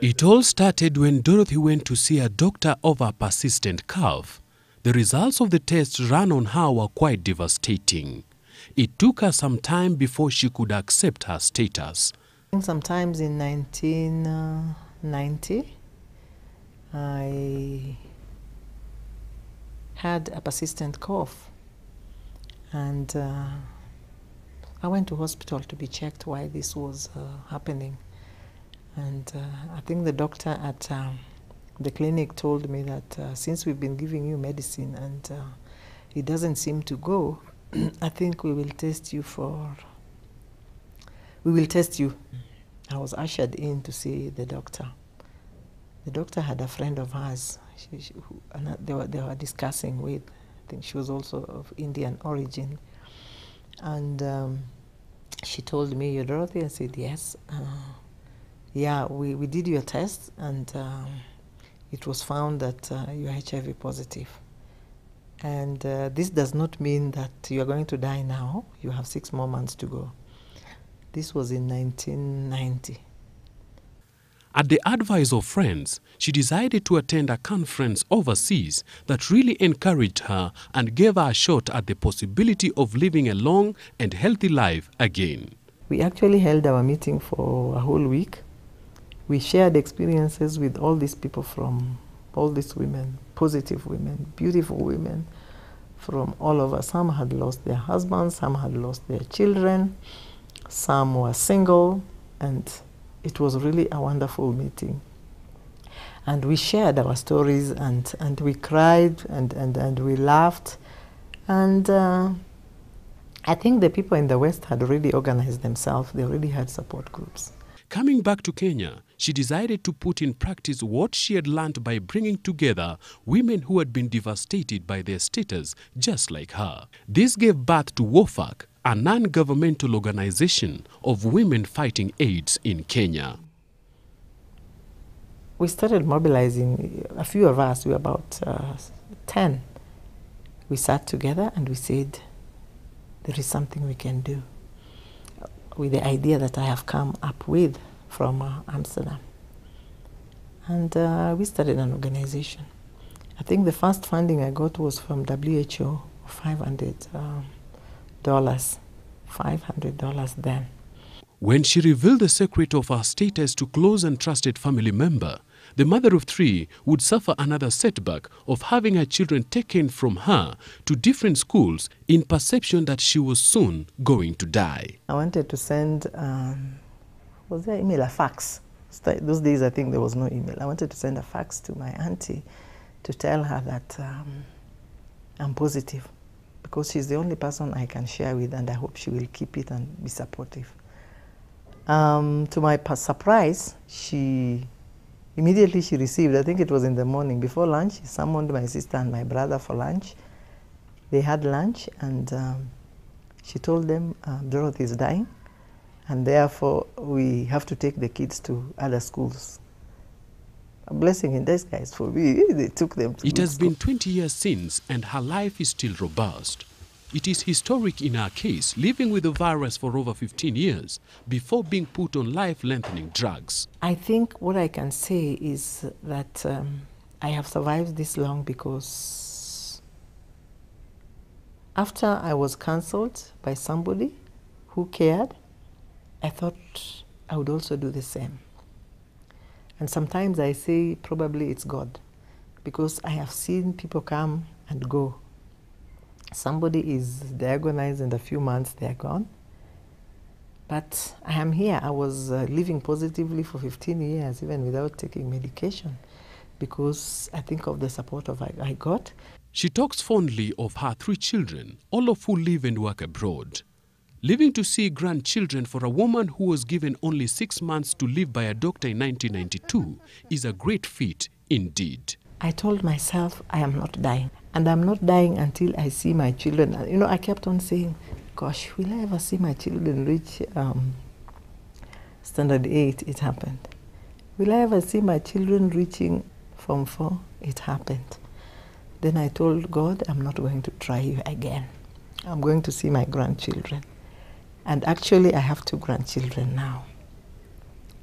It all started when Dorothy went to see a doctor of a persistent cough. The results of the tests run on her were quite devastating. It took her some time before she could accept her status. Sometimes in 1990, I had a persistent cough, and I went to hospital to be checked why this was happening. And I think the doctor at the clinic told me that since we've been giving you medicine and it doesn't seem to go, I think we will test you. I was ushered in to see the doctor. The doctor had a friend of hers they were discussing with. I think she was also of Indian origin. And she told me, "You're Dorothy?" I said, "Yes." Yeah, we did your test, and it was found that you're HIV positive. And this does not mean that you're going to die now. You have 6 more months to go. This was in 1990. At the advice of friends, she decided to attend a conference overseas that really encouraged her and gave her a shot at the possibility of living a long and healthy life again. We actually held our meeting for a whole week. We shared experiences with all these people, from all these women, positive women, beautiful women, from all over. Some had lost their husbands, some had lost their children, some were single, and it was really a wonderful meeting. And we shared our stories, and we cried, and we laughed. And I think the people in the West had already organized themselves. They already had support groups. Coming back to Kenya, she decided to put in practice what she had learned by bringing together women who had been devastated by their status, just like her. This gave birth to WOFAC, a non-governmental organization of women fighting AIDS in Kenya. We started mobilizing, a few of us, we were about 10. We sat together and we said, there is something we can do, with the idea that I have come up with from Amsterdam. And we started an organization. I think the first funding I got was from WHO, $500 then. When she revealed the secret of her status to close and trusted family member, the mother of 3 would suffer another setback of having her children taken from her to different schools in perception that she was soon going to die. I wanted to send, was there email, a fax? Those days I think there was no email. I wanted to send a fax to my auntie to tell her that I'm positive, because she's the only person I can share with, and I hope she will keep it and be supportive. To my surprise, immediately she received, I think it was in the morning, before lunch, she summoned my sister and my brother for lunch. They had lunch, and she told them, Dorothy is dying, and therefore we have to take the kids to other schools. A blessing in disguise for me. They took them to It has school. been 20 years since, and her life is still robust. It is historic in her case, living with the virus for over 15 years before being put on life-lengthening drugs. I think what I can say is that I have survived this long because after I was cancelled by somebody who cared, I thought I would also do the same. And sometimes I say probably it's God, because I have seen people come and go. Somebody is diagnosed, in a few months they're gone. But I am here. I was living positively for 15 years, even without taking medication, because I think of the support I got. She talks fondly of her 3 children, all of who live and work abroad. Living to see grandchildren for a woman who was given only 6 months to live by a doctor in 1992 is a great feat indeed. I told myself I am not dying, and I'm not dying until I see my children. You know, I kept on saying, gosh, will I ever see my children reach standard 8? It happened. Will I ever see my children reaching Form 4? It happened. Then I told God, I'm not going to try you again. I'm going to see my grandchildren. And actually, I have 2 grandchildren now.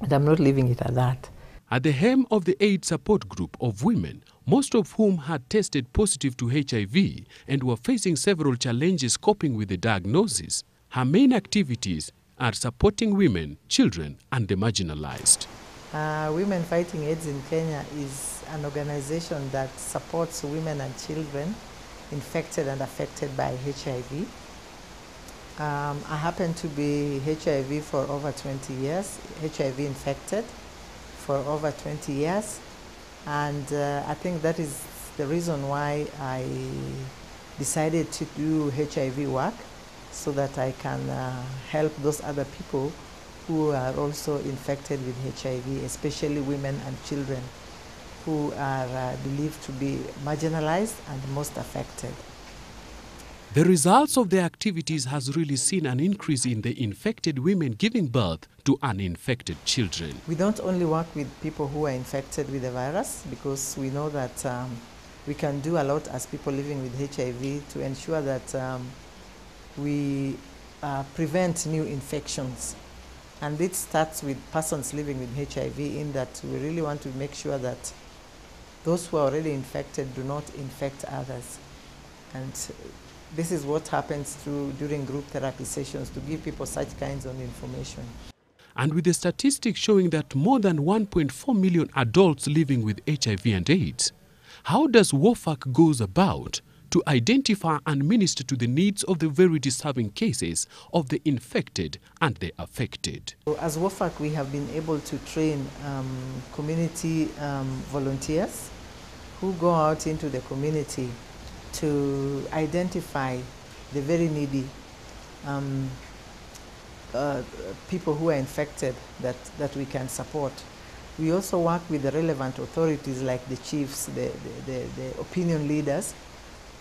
And I'm not leaving it at that. At the helm of the AIDS support group of women, most of whom had tested positive to HIV and were facing several challenges coping with the diagnosis, her main activities are supporting women, children, and the marginalized. Women Fighting AIDS in Kenya is an organization that supports women and children infected and affected by HIV. I happen to be HIV for over 20 years, HIV infected for over 20 years, and I think that is the reason why I decided to do HIV work, so that I can help those other people who are also infected with HIV, especially women and children who are believed to be marginalized and most affected. The results of their activities has really seen an increase in the infected women giving birth to uninfected children. We don't only work with people who are infected with the virus, because we know that we can do a lot as people living with HIV to ensure that we prevent new infections. And it starts with persons living with HIV, in that we really want to make sure that those who are already infected do not infect others. And this is what happens during group therapy sessions, to give people such kinds of information. And with the statistics showing that more than 1.4 million adults living with HIV and AIDS, how does WOFAC goes about to identify and minister to the needs of the very deserving cases of the infected and the affected? So as WOFAC, we have been able to train community volunteers who go out into the community to identify the very needy people who are infected that we can support. We also work with the relevant authorities like the chiefs, the opinion leaders,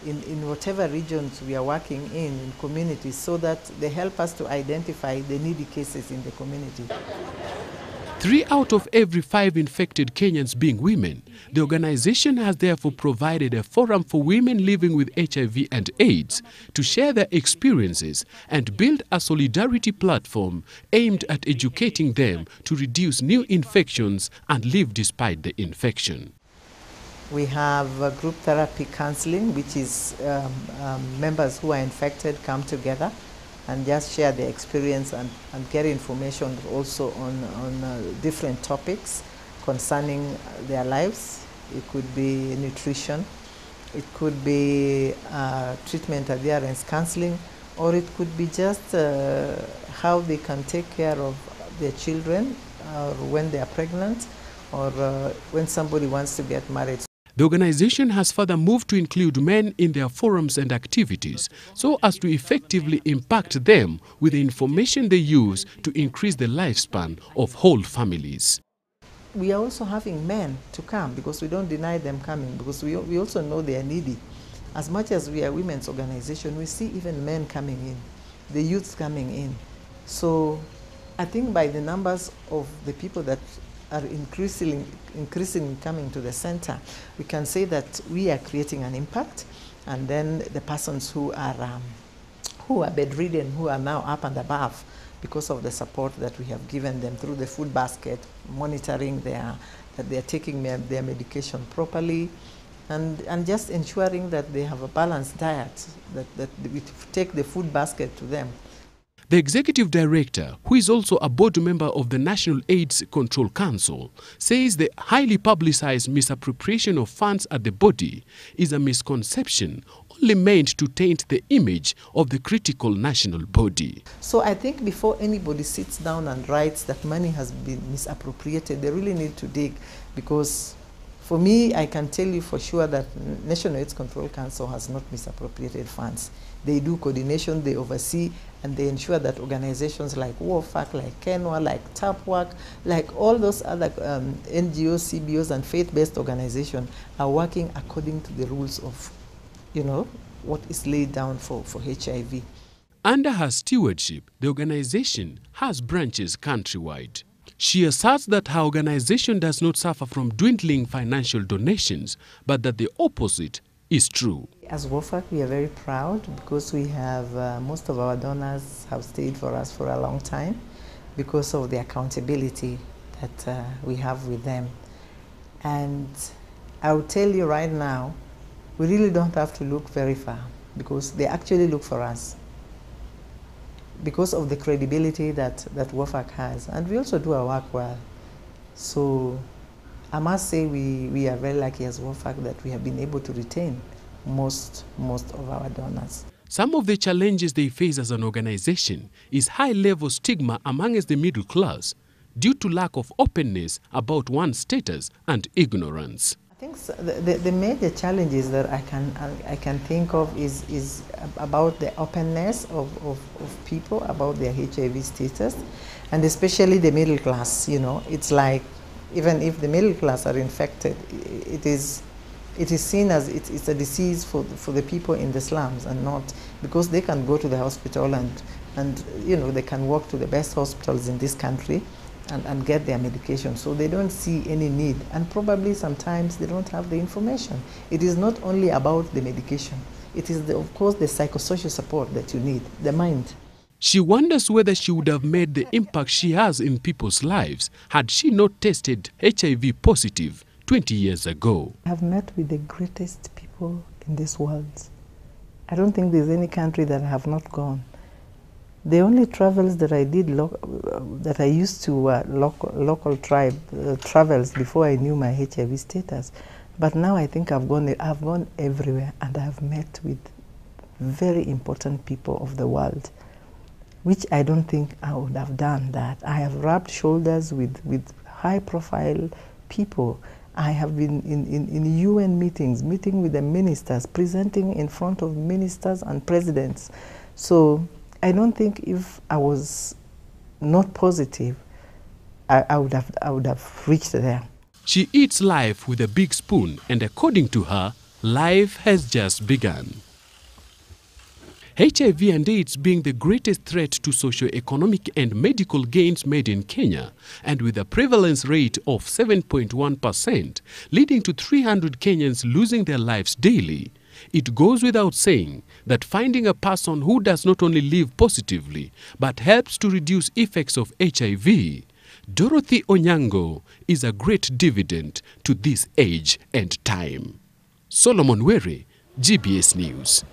in whatever regions we are working in communities, so that they help us to identify the needy cases in the community. 3 out of every 5 infected Kenyans being women, the organization has therefore provided a forum for women living with HIV and AIDS to share their experiences and build a solidarity platform aimed at educating them to reduce new infections and live despite the infection. We have group therapy counseling, which is members who are infected come together and just share their experience and get information also on different topics concerning their lives. It could be nutrition, it could be treatment adherence counseling, or it could be just how they can take care of their children when they are pregnant, or when somebody wants to get married. The organization has further moved to include men in their forums and activities so as to effectively impact them with the information they use to increase the lifespan of whole families. We are also having men to come, because we don't deny them coming, because we also know they are needy. As much as we are a women's organization, we see even men coming in, the youth coming in. So I think by the numbers of the people that are increasingly coming to the center, we can say that we are creating an impact, and then the persons who are bedridden, who are now up and above because of the support that we have given them through the food basket, monitoring that they are taking their medication properly, and just ensuring that they have a balanced diet, that we take the food basket to them. The executive director, who is also a board member of the National AIDS Control Council, says the highly publicized misappropriation of funds at the body is a misconception only meant to taint the image of the critical national body. So I think before anybody sits down and writes that money has been misappropriated, they really need to dig, because for me, I can tell you for sure that National AIDS Control Council has not misappropriated funds. They do coordination, they oversee, and they ensure that organizations like WOFAC, like Kenwa, like TAPWORK, like all those other NGOs, CBOs, and faith-based organizations are working according to the rules of, what is laid down for HIV. Under her stewardship, the organization has branches countrywide. She asserts that her organization does not suffer from dwindling financial donations, but that the opposite is true. As WOFAC, we are very proud because we have, most of our donors have stayed for us for a long time because of the accountability that we have with them. And I will tell you right now, we really don't have to look very far because they actually look for us because of the credibility that WOFAC has. And we also do our work well. So I must say we are very lucky as WOFAC that we have been able to retain most of our donors. Some of the challenges they face as an organization is high-level stigma amongst the middle class due to lack of openness about one's status and ignorance. I think the major challenges that I can think of is about the openness of people about their HIV status, and especially the middle class. You know, it's like even if the middle class are infected, it is seen as it's a disease for the people in the slums, and not because they can go to the hospital and you know, they can walk to the best hospitals in this country and get their medication. So they don't see any need, and probably sometimes they don't have the information. It is not only about the medication. It is, of course, the psychosocial support that you need, the mind. She wonders whether she would have made the impact she has in people's lives had she not tested HIV positive 20 years ago. I have met with the greatest people in this world. I don't think there's any country that I have not gone. The only travels that I did, that I used to local tribe travels before I knew my HIV status. But now I think I've gone everywhere, and I have met with very important people of the world, which I don't think I would have done that. I have rubbed shoulders with high-profile people. I have been in UN meetings, meeting with the ministers, presenting in front of ministers and presidents. So I don't think if I was not positive, I would have reached there. She eats life with a big spoon, and according to her, life has just begun. HIV and AIDS being the greatest threat to socio-economic and medical gains made in Kenya, and with a prevalence rate of 7.1%, leading to 300 Kenyans losing their lives daily, it goes without saying that finding a person who does not only live positively, but helps to reduce effects of HIV, Dorothy Onyango, is a great dividend to this age and time. Solomon Were, GBS News.